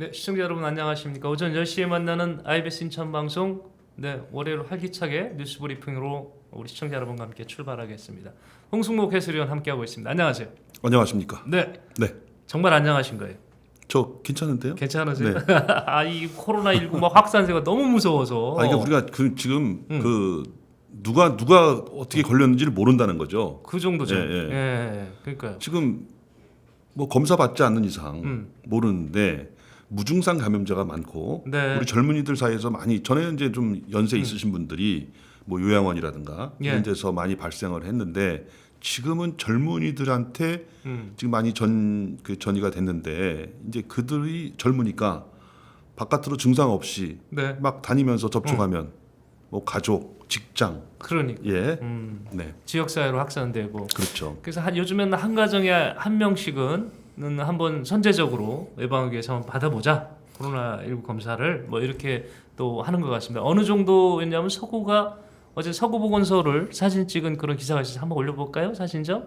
네, 시청자 여러분 안녕하십니까? 오전 10시에 만나는 IBS 인천 방송 월요일 활기차게 뉴스 브리핑으로 우리 시청자 여러분과 함께 출발하겠습니다. 홍승목 해설위원 함께하고 있습니다. 안녕하세요. 안녕하십니까? 네, 네, 정말 안녕하신 거예요? 저 괜찮은데요? 괜찮으세요? 네. 이 코로나19 막 확산세가 너무 무서워서. 그러니까 우리가 지금 누가 어떻게 걸렸는지를 모른다는 거죠. 그 정도죠. 예. 그러니까요. 지금 뭐 검사 받지 않는 이상 모르는데 무증상 감염자가 많고 네. 우리 젊은이들 사이에서 많이 전에는 이제 좀 연세 있으신 분들이 뭐 요양원이라든가 예. 이런 데서 많이 발생을 했는데 지금은 젊은이들한테 지금 많이 전이가 됐는데 이제 그들이 젊으니까 바깥으로 증상 없이 네, 막 다니면서 접촉하면 뭐 가족, 직장, 그러니까 예, 네, 지역 사회로 확산되고. 그렇죠. 그래서 요즘에는 한 가정에 한 명씩은 한번 선제적으로 예방하기 위해서 한번 받아보자, 코로나19 검사를 뭐 이렇게 또 하는 것 같습니다. 어느 정도였냐면 서구가 어제 서구보건소를 사진 찍은 그런 기사가 있어서 한번 올려볼까요? 사진죠?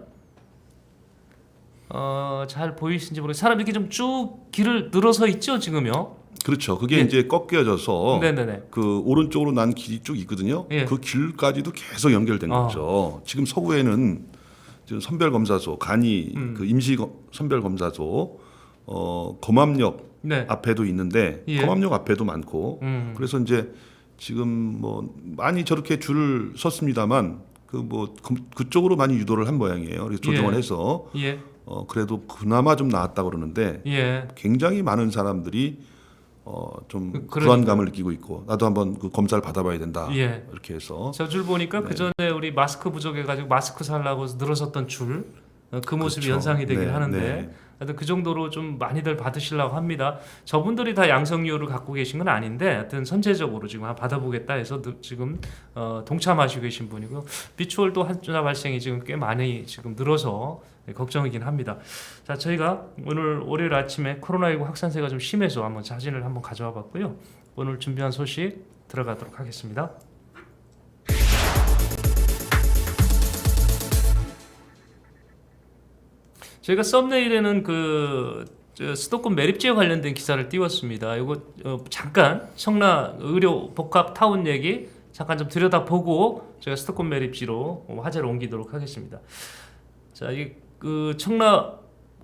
잘 보이시는지 모르겠어요. 사람 이렇게 좀 쭉 길을 늘어서 있죠 지금요. 그렇죠. 그게 예. 이제 꺾여져서 네네네. 그 오른쪽으로 난 길이 쭉 있거든요. 예. 그 길까지도 계속 연결된 거죠. 지금 서구에는 지금 선별검사소, 간이 그 임시 선별검사소, 검암역 네. 앞에도 있는데 예. 검암역 앞에도 많고 그래서 이제 지금 뭐 많이 저렇게 줄을 섰습니다만 그쪽으로 많이 유도를 한 모양이에요. 그래서 조정을 예. 해서 예. 그래도 그나마 좀 나았다 그러는데 예. 굉장히 많은 사람들이 좀 그러니까. 불안감을 느끼고 있고 나도 한번 그 검사를 받아봐야 된다 예. 이렇게 해서 저 줄 보니까 네. 그 전에 우리 마스크 부족해가지고 마스크 살라고 늘어섰던 줄, 그 모습이 그렇죠. 연상이 되긴 네, 하는데 네. 하여튼 그 정도로 좀 많이들 받으시려고 합니다. 저분들이 다 양성률을 갖고 계신 건 아닌데 하여튼 선제적으로 지금 받아보겠다 해서 지금 동참하시고 계신 분이고, 비추얼도 환자 발생이 지금 꽤 많이 지금 늘어서 걱정이긴 합니다. 자, 저희가 오늘 월요일 아침에 코로나19 확산세가 좀 심해서 한번 사진을 한번 가져와 봤고요. 오늘 준비한 소식 들어가도록 하겠습니다. 저희가 썸네일에는 수도권 매립지에 관련된 기사를 띄웠습니다. 이거 잠깐 청라 의료 복합 타운 얘기 잠깐 좀 들여다보고 저희가 수도권 매립지로 화제를 옮기도록 하겠습니다. 자, 그 청라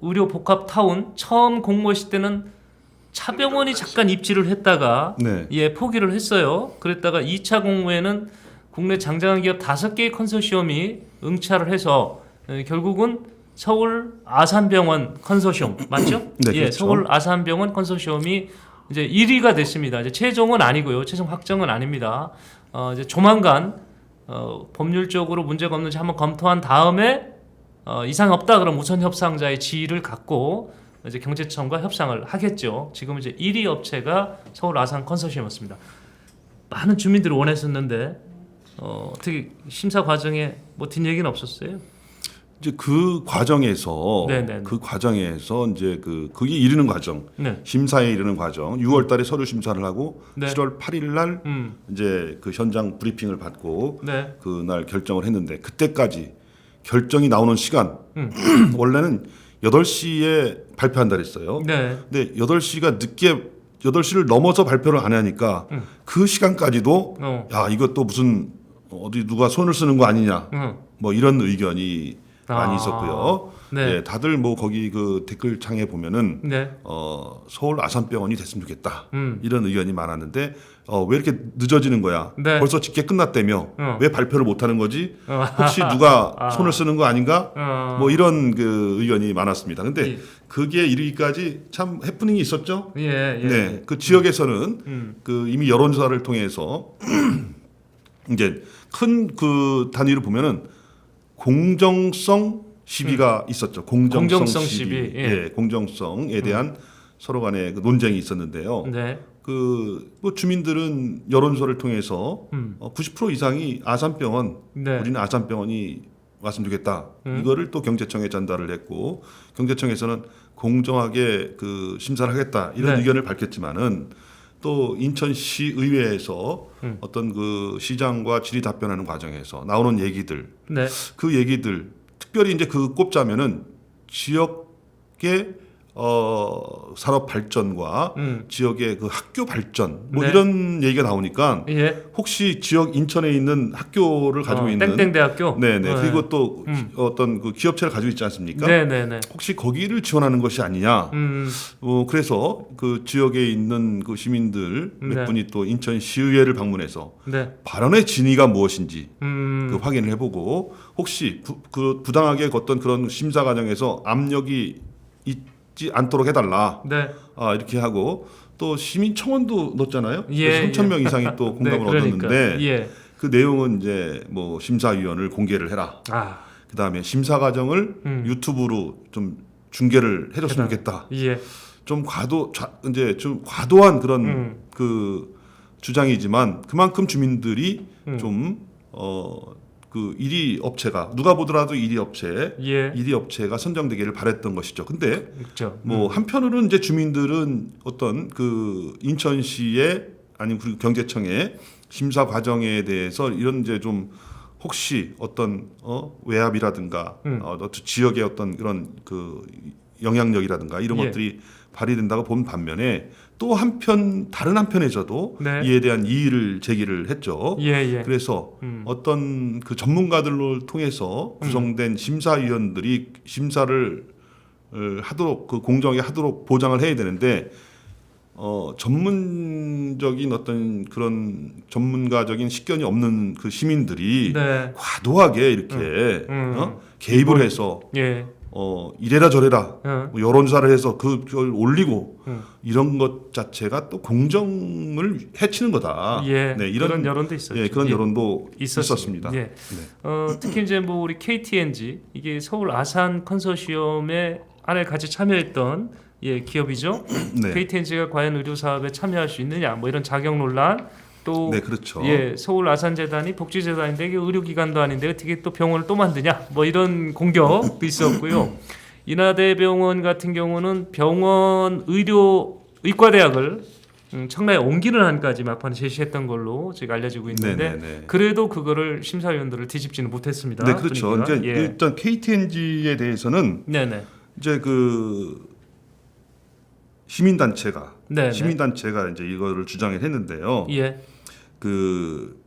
의료 복합 타운 처음 공모했을 때는 차병원이 잠깐 입지를 했다가 네. 포기를 했어요. 그랬다가 2차 공모에는 국내 장장한 기업 5개의 컨소시엄이 응찰을 해서 결국은 서울 아산병원 컨소시엄 맞죠? 네, 예, 그렇죠. 서울 아산병원 컨소시엄이 이제 1위가 됐습니다. 이제 최종은 아니고요, 최종 확정은 아닙니다. 이제 조만간 법률적으로 문제가 없는지 한번 검토한 다음에 이상 없다 그럼 우선 협상자의 지위를 갖고 이제 경제청과 협상을 하겠죠. 지금 이제 1위 업체가 서울 아산 컨소시엄이었습니다. 많은 주민들이 원했었는데 어떻게 심사 과정에 뭐 뒷얘기는 없었어요? 이제 그 과정에서 네네. 이제 그게 이르는 과정, 네. 심사에 이르는 과정, 6월달에 서류 심사를 하고 네. 7월 8일날 이제 그 현장 브리핑을 받고 네. 그날 결정을 했는데 그때까지 결정이 나오는 시간 원래는 8시에 발표한다 그랬어요. 네. 근데 8시가 늦게 8시를 넘어서 발표를 안 하니까 그 시간까지도 야 이것도 무슨 어디 누가 손을 쓰는 거 아니냐 뭐 이런 의견이 많이 있었고요. 네. 네, 다들 뭐 거기 그 댓글창에 보면은 네. 서울 아산병원이 됐으면 좋겠다 이런 의견이 많았는데 왜 이렇게 늦어지는 거야? 네. 벌써 집계 끝났다며 왜 발표를 못 하는 거지? 혹시 누가 손을 쓰는 거 아닌가? 뭐 이런 그 의견이 많았습니다. 근데 예. 그게 이르기까지 참 해프닝이 있었죠. 예. 네, 그 지역에서는 그 이미 여론조사를 통해서 이제 큰 그 단위로 보면은 공정성 시비가 있었죠. 공정성 시비. 예. 공정성에 대한 서로 간의 그 논쟁이 있었는데요. 네. 뭐 주민들은 여론조사를 통해서 90% 이상이 아산병원, 네. 우리는 아산병원이 왔으면 좋겠다. 이거를 또 경제청에 전달을 했고 경제청에서는 공정하게 그 심사를 하겠다 이런 네. 의견을 밝혔지만은 또 인천시 의회에서 어떤 그 시장과 질의 답변하는 과정에서 나오는 얘기들, 네. 그 얘기들 특별히 이제 그 꼽자면은 지역의 산업 발전과 지역의 그 학교 발전 뭐 네. 이런 얘기가 나오니까 예. 혹시 지역 인천에 있는 학교를 가지고 있는 땡땡대학교. 네네 그리고 또 어떤 그 기업체를 가지고 있지 않습니까? 네네네. 혹시 거기를 지원하는 것이 아니냐? 그래서 그 지역에 있는 그 시민들 몇 네. 분이 또 인천시의회를 방문해서 네. 발언의 진위가 무엇인지 그 확인을 해보고 혹시 그 부당하게 어떤 그런 심사 과정에서 압력이 있지 않도록 해달라. 네. 이렇게 하고 또 시민 청원도 넣었잖아요. 예, 3천 명 이상이 또 공감을 네, 그러니까. 얻었는데 예. 그 내용은 이제 뭐 심사위원을 공개를 해라. 아. 그다음에 심사 과정을 유튜브로 좀 중계를 해줬으면 좋겠다. 예. 좀 이제 좀 과도한 그런 그 주장이지만 그만큼 주민들이 그 1위 업체가 누가 보더라도 1위 업체, 예. 1위 업체가 선정되기를 바랬던 것이죠. 근데 그렇죠. 뭐 한편으로는 이제 주민들은 어떤 그 인천시의 아니면 그리고 경제청의 심사 과정에 대해서 이런 이제 좀 혹시 어떤 외압이라든가 어떤 지역의 어떤 그런 그 영향력이라든가 이런 예. 것들이 발휘된다고 본 반면에 또 다른 한편에서도 네. 이에 대한 이의를 제기를 했죠. 예, 예. 그래서 어떤 그 전문가들을 통해서 구성된 심사위원들이 심사를 하도록 그 공정하게 하도록 보장을 해야 되는데 전문적인 어떤 그런 전문가적인 식견이 없는 그 시민들이 네. 과도하게 이렇게 개입을 해서 예. 이래라 저래라 어. 뭐 여론조사를 해서 그걸 올리고 이런 것 자체가 또 공정을 해치는 거다. 예. 네, 그런 여론도 있었죠. 예, 그런 예. 여론도 있었습니다. 예. 네. 특히 이제 뭐 우리 KTNG 이게 서울 아산 컨소시엄에 안에 같이 참여했던 기업이죠. 네. KTNG가 과연 의료 사업에 참여할 수 있느냐 뭐 이런 자격 논란 또 네, 그렇죠. 서울 아산재단이 복지재단인데 이게 의료기관도 아닌데 어떻게 또 병원을 또 만드냐 뭐 이런 공격도 있었고요. 인하대병원 같은 경우는 병원 의과대학을 청라에 옮기는 한까지 막판에 제시했던 걸로 지금 알려지고 있는데 네네네. 그래도 그거를 심사위원들을 뒤집지는 못했습니다. 네, 그렇죠. 분위기가. 이제 일단 KTNG에 대해서는 네네. 이제 그 시민단체가 네네. 이제 이거를 주장을 했는데요. 예. 그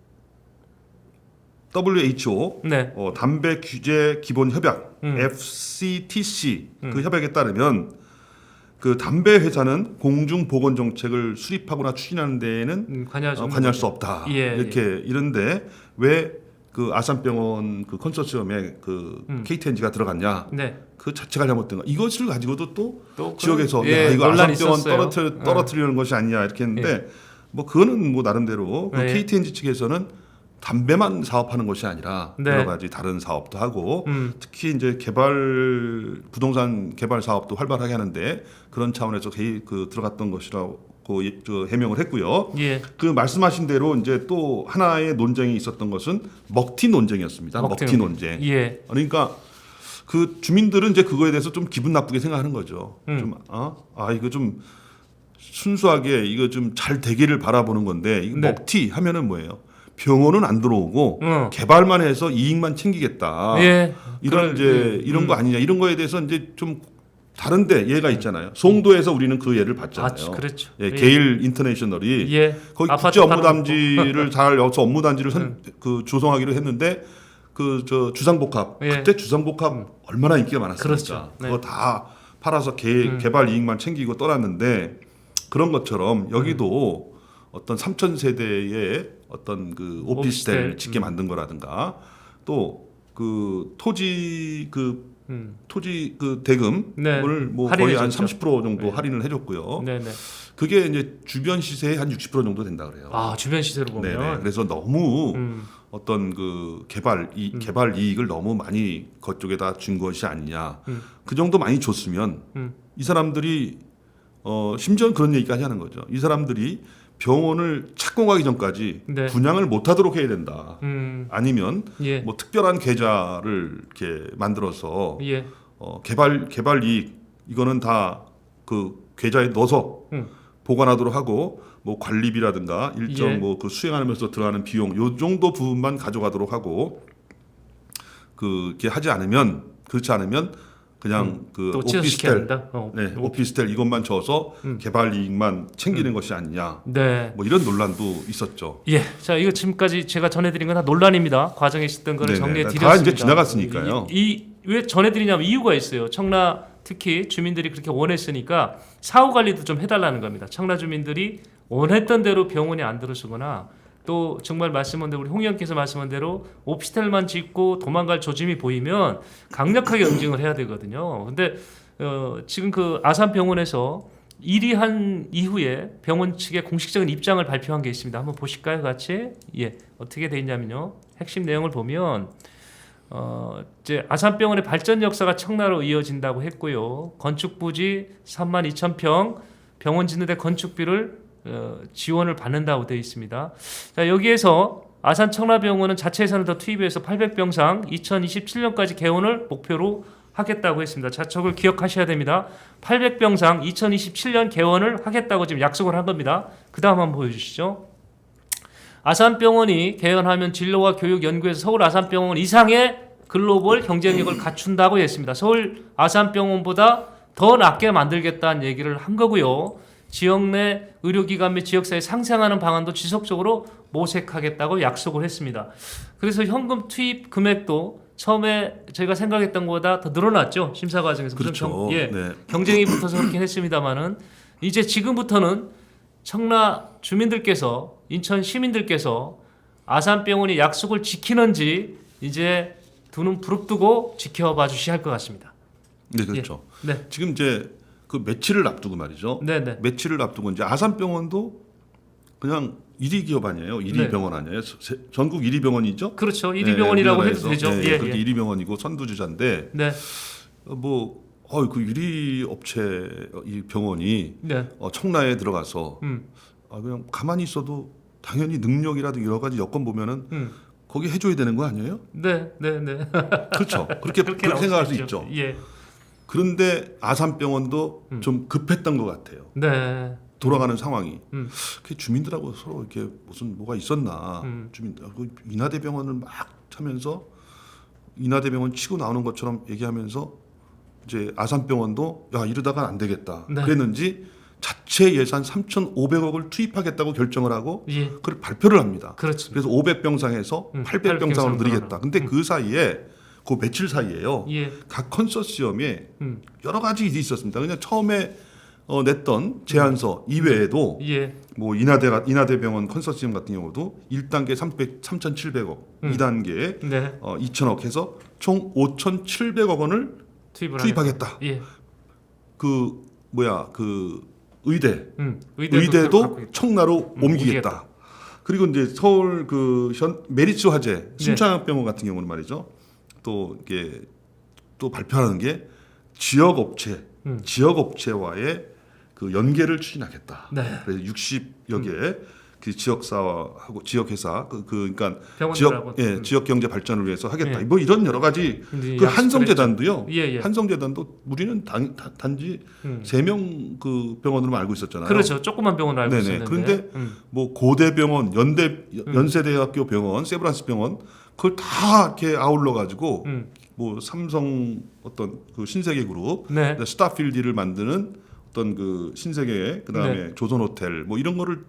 WHO 네. 담배 규제 기본 협약 FCTC 그 협약에 따르면 그 담배 회사는 공중 보건 정책을 수립하거나 추진하는 데에는 관여할 수 없다. 이렇게 이런데 왜 그 아산병원 그 컨소시엄에 그 KTNG가 들어갔냐? 네. 그 자체가 잘못된 거. 이것을 가지고도 또 또 지역에서 예, 야, 이거 논란이 아산병원 있었어요. 떨어뜨리려는 것이 아니냐 이렇게 했는데 뭐 그거는 뭐 나름대로 그 네. KTNG 측에서는 담배만 사업하는 것이 아니라 네. 여러 가지 다른 사업도 하고 특히 이제 부동산 개발 사업도 활발하게 하는데 그런 차원에서 들어갔던 것이라고 해명을 했고요. 예. 그 말씀하신 대로 이제 또 하나의 논쟁이 있었던 것은 먹튀 논쟁이었습니다. 먹튀 논쟁. 예. 그러니까 그 주민들은 이제 그거에 대해서 좀 기분 나쁘게 생각하는 거죠. 이거 좀 순수하게 이거 좀 잘 되기를 바라보는 건데 이거 네. 먹튀 하면은 뭐예요? 병원은 안 들어오고 개발만 해서 이익만 챙기겠다. 예. 이런 거 아니냐 이런 거에 대해서 이제 좀 다른데 예가 있잖아요. 송도에서 우리는 그 예를 봤잖아요. 그렇죠. 예, 게일 인터내셔널이 거기 아파트 국제 업무단지를 잘 여서 업무단지를 조성하기로 했는데 주상복합 그때 주상복합 얼마나 인기가 많았습니까? 그렇죠. 네. 그거 다 팔아서 개발 이익만 챙기고 떠났는데 그런 것처럼 여기도 어떤 3천 세대의 어떤 그 오피스텔 짓게 만든 거라든가 또 그 토지 대금을 뭐 거의 한 30% 정도 할인을 해줬고요. 네네. 그게 이제 주변 시세의 한 60% 정도 된다 그래요. 주변 시세로 보면. 네네. 그래서 너무 어떤 그 개발 이익을 너무 많이 그쪽에다 준 것이 아니냐. 그 정도 많이 줬으면 이 사람들이 심지어는 그런 얘기까지 하는 거죠. 이 사람들이 병원을 착공하기 전까지 네. 분양을 못하도록 해야 된다. 아니면 예. 뭐 특별한 계좌를 이렇게 만들어서 예. 개발 이익 이거는 다 그 계좌에 넣어서 보관하도록 하고 뭐 관리비라든가 일정 예. 뭐 그 수행하면서 들어가는 비용 요 정도 부분만 가져가도록 하고 그렇게 그렇지 않으면 그냥 그 또 취소시켜야 오피스텔, 된다. 네, 오피스텔 이것만 줘서 개발 이익만 챙기는 것이 아니냐. 네. 뭐 이런 논란도 있었죠. 예. 자, 이거 지금까지 제가 전해드린 건 다 논란입니다. 과정에 있었던 거를 네네. 정리해 다 드렸습니다. 이제 지나갔으니까요. 왜 전해드리냐면 이유가 있어요. 청라 특히 주민들이 그렇게 원했으니까 사후 관리도 좀 해달라는 겁니다. 청라 주민들이 원했던 대로 병원이 안 들어서거나 또 정말 말씀한 대로 우리 홍 의원께서 말씀한 대로 오피스텔만 짓고 도망갈 조짐이 보이면 강력하게 응징을 해야 되거든요. 근데 지금 그 아산병원에서 일의한 이후에 병원 측의 공식적인 입장을 발표한 게 있습니다. 한번 보실까요, 같이? 예, 어떻게 돼 있냐면요. 핵심 내용을 보면 이제 아산병원의 발전 역사가 청라로 이어진다고 했고요. 건축 부지 32,000평 병원 짓는데 건축비를 지원을 받는다고 되어 있습니다. 자, 여기에서 아산 청라병원은 자체 예산을 더 투입해서 800병상 2027년까지 개원을 목표로 하겠다고 했습니다. 자, 저걸 기억하셔야 됩니다. 800병상 2027년 개원을 하겠다고 지금 약속을 한 겁니다. 그 다음 한번 보여주시죠. 아산병원이 개원하면 진로와 교육 연구에서 서울 아산병원 이상의 글로벌 경쟁력을 갖춘다고 했습니다. 서울 아산병원보다 더 낫게 만들겠다는 얘기를 한 거고요. 지역 내 의료기관 및 지역사회 상생하는 방안도 지속적으로 모색하겠다고 약속을 했습니다. 그래서 현금 투입 금액도 처음에 저희가 생각했던 것보다 더 늘어났죠. 심사 과정에서. 그렇죠. 네. 네. 경쟁이 붙어서 그렇긴 했습니다만은 이제 지금부터는 청라 주민들께서 인천 시민들께서 아산병원이 약속을 지키는지 이제 두 눈 부릅뜨고 지켜봐 주셔야 할 것 같습니다. 네, 그렇죠. 예. 네. 지금 이제 그 며칠을 앞두고 말이죠. 네네. 며칠을 앞두고 이제 아산병원도 그냥 1위 기업 아니에요? 1위 네. 병원 아니에요? 전국 1위 병원이죠? 그렇죠. 1위 병원이라고 해도 우리나라에서. 되죠. 네, 예, 그렇게 예. 1위 병원이고 선두주자인데 네. 그 1위 업체 이 병원이 네. 청라에 들어가서 그냥 가만히 있어도 당연히 능력이라든지 여러 가지 여건 보면은 거기 해줘야 되는 거 아니에요? 네. 네. 네. 그렇죠. 그렇게 나올 생각할 수 있죠. 있죠. 예. 그런데 아산병원도 좀 급했던 것 같아요. 네. 돌아가는 상황이. 그 주민들하고 서로 이렇게 무슨 뭐가 있었나. 주민들 그 인하대병원을 막 차면서 인하대병원 치고 나오는 것처럼 얘기하면서 이제 아산병원도 야 이러다가 안 되겠다. 네. 그랬는지 자체 예산 3,500억을 투입하겠다고 결정을 하고 예. 그걸 발표를 합니다. 그렇죠. 그래서 500병상에서 800병상으로 늘리겠다. 근데 그 사이에 그 며칠 사이에요. 예. 각 컨소시엄에 여러 가지 일이 있었습니다. 그냥 처음에 냈던 제안서 이외에도 예. 뭐 인하대병원 컨소시엄 같은 경우도 1단계 3,700억, 2단계에 네. 2,000억 해서 총 5,700억 원을 투입하겠다. 예. 그 의대 의대도 의대도 청라로 옮기겠다. 그리고 이제 서울 그 메리츠 화재 순창병원 같은 경우는 말이죠. 또 이게 또 발표하는 게 지역 업체와의 그 연계를 추진하겠다. 네. 그래서 60여 개 그 지역사하고 지역회사 그러니까 병원들하고 지역 경제 발전을 위해서 하겠다. 예. 뭐 이런 여러 가지 그 한성재단도요. 예. 한성재단도 우리는 단지 3명 그 병원으로만 알고 있었잖아요. 그렇죠. 조그만 병원을 알고 있었는데. 그런데 뭐 고대병원, 연세대학교 병원, 세브란스 병원 그걸 다 이렇게 아울러 가지고 뭐 삼성 어떤 그 신세계 그룹, 네. 스타필드를 만드는 어떤 그 신세계 그다음에 네. 조선호텔 뭐 이런 거를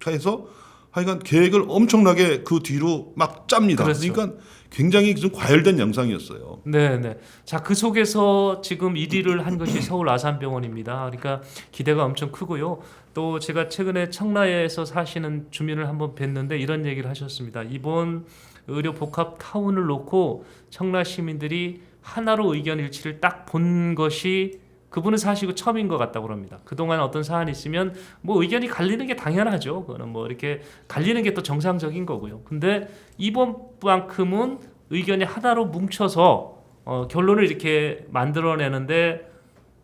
해서 하여간 계획을 엄청나게 그 뒤로 막 짭니다. 그렇죠. 그러니까 굉장히 좀 과열된 양상이었어요. 네. 자, 그 속에서 지금 1위를 한 것이 서울 아산병원입니다. 그러니까 기대가 엄청 크고요. 또 제가 최근에 청라에서 사시는 주민을 한번 뵀는데 이런 얘기를 하셨습니다. 이번 의료 복합 타운을 놓고 청라 시민들이 하나로 의견 일치를 딱 본 것이 그분은 사시고 처음인 것 같다고 합니다. 그동안 어떤 사안이 있으면 뭐 의견이 갈리는 게 당연하죠. 그거는 뭐 이렇게 갈리는 게 또 정상적인 거고요. 근데 이번만큼은 의견이 하나로 뭉쳐서 결론을 이렇게 만들어내는데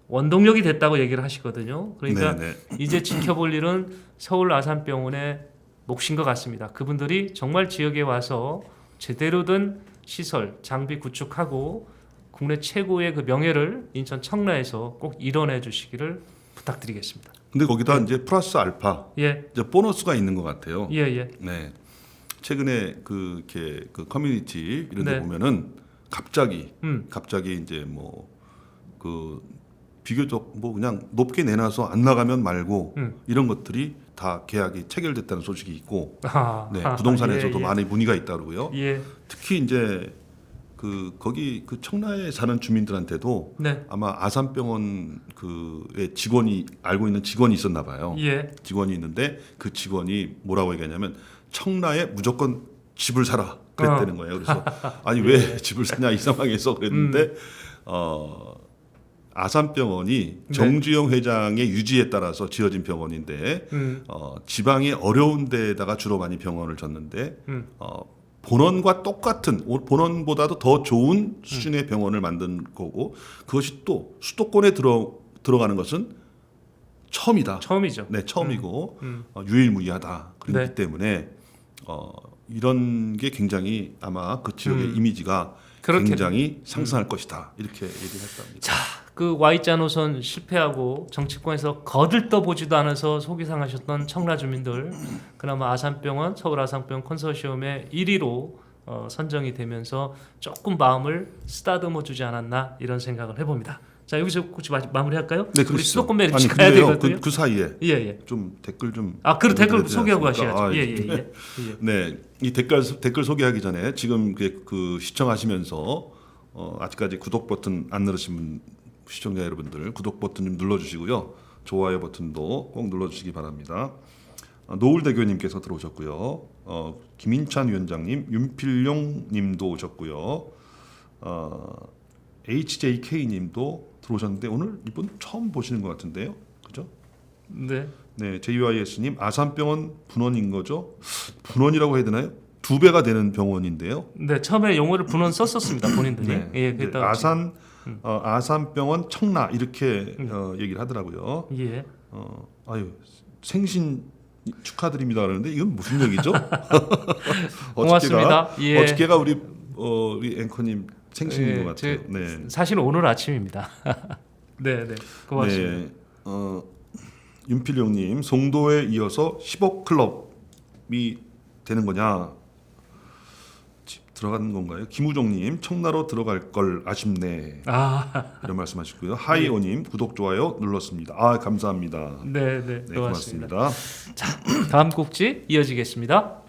원동력이 됐다고 얘기를 하시거든요. 그러니까 네네. 이제 지켜볼 일은 서울 아산병원의 몫인 것 같습니다. 그분들이 정말 지역에 와서 제대로 된 시설, 장비 구축하고 국내 최고의 그 명예를 인천 청라에서 꼭 이뤄내 주시기를 부탁드리겠습니다. 근데 거기다 이제 플러스 알파 예. 이제 보너스가 있는 것 같아요. 예. 네. 최근에 이렇게 그 커뮤니티 이런 데 네. 보면은 갑자기 이제 뭐 그 비교적 뭐 그냥 높게 내놔서 안 나가면 말고 이런 것들이 다 계약이 체결됐다는 소식이 있고 네, 부동산에서도 예. 많이 문의가 있다고요. 예. 특히 이제 거기 그 청라에 사는 주민들한테도 네. 아마 아산병원 그의 직원이 알고 있는 직원이 있었나 봐요. 예. 직원이 있는데 그 직원이 뭐라고 얘기하냐면 청라에 무조건 집을 사라 그랬다는 거예요. 그래서 아니 왜 집을 사냐 이 상황에서 그랬는데 아산병원이 네. 정주영 회장의 유지에 따라서 지어진 병원인데 지방의 어려운 데다가 주로 많이 병원을 졌는데 본원과 똑같은 본원보다도 더 좋은 수준의 병원을 만든 거고 그것이 또 수도권에 들어가는 것은 처음이다. 처음이죠. 네, 처음이고 유일무이하다. 그렇기 네. 때문에 이런 게 굉장히 아마 그 지역의 이미지가 그렇겠네요. 굉장히 상승할 것이다. 이렇게 얘기를 했답니다. 자, 그 Y자 노선 실패하고 정치권에서 거들떠보지도 않아서 속이 상하셨던 청라 주민들, 그나마 아산병원, 서울 아산병원 컨소시엄의 1위로 선정이 되면서 조금 마음을 쓰다듬어 주지 않았나 이런 생각을 해봅니다. 자, 여기서 혹시 마무리할까요? 네, 우리 그렇죠. 수도권 매니지 아니, 가야 근데요, 되거든요. 그 사이에 예. 좀 댓글 좀 그 댓글 되지 소개하고 않습니까? 가셔야죠. 아, 예. 네, 이 댓글 소개하기 전에 지금 그 시청하시면서 아직까지 구독 버튼 안 누르신 시청자 여러분들 구독 버튼 좀 눌러주시고요. 좋아요 버튼도 꼭 눌러주시기 바랍니다. 노을대교님께서 들어오셨고요. 김인찬 위원장님, 윤필용님도 오셨고요. HJK님도 들어오셨는데 오늘 이분 처음 보시는 것 같은데요, 그죠? 네. 네, JYS님 아산병원 분원인 거죠? 분원이라고 해야 되나요? 2배가 되는 병원인데요. 네, 처음에 용어를 분원 썼었습니다. 본인들이. 네. 예, 이제 그랬다가 아산병원 청라 이렇게 얘기를 하더라고요. 예. 아유 생신 축하드립니다 그러는데 이건 무슨 얘기죠? 고맙습니다. 예. 어저께가 우리 앵커님 생신인 것 같아요. 네. 사실은 오늘 아침입니다. 네. 고맙습니다. 네. 윤필용님 송도에 이어서 10억 클럽이 되는 거냐? 들어가는 건가요? 김우종님 청라로 들어갈 걸 아쉽네. 이런 말씀하시고요. 하이오님 구독 좋아요 눌렀습니다. 감사합니다. 네, 고맙습니다. 자, 다음 곡지 이어지겠습니다.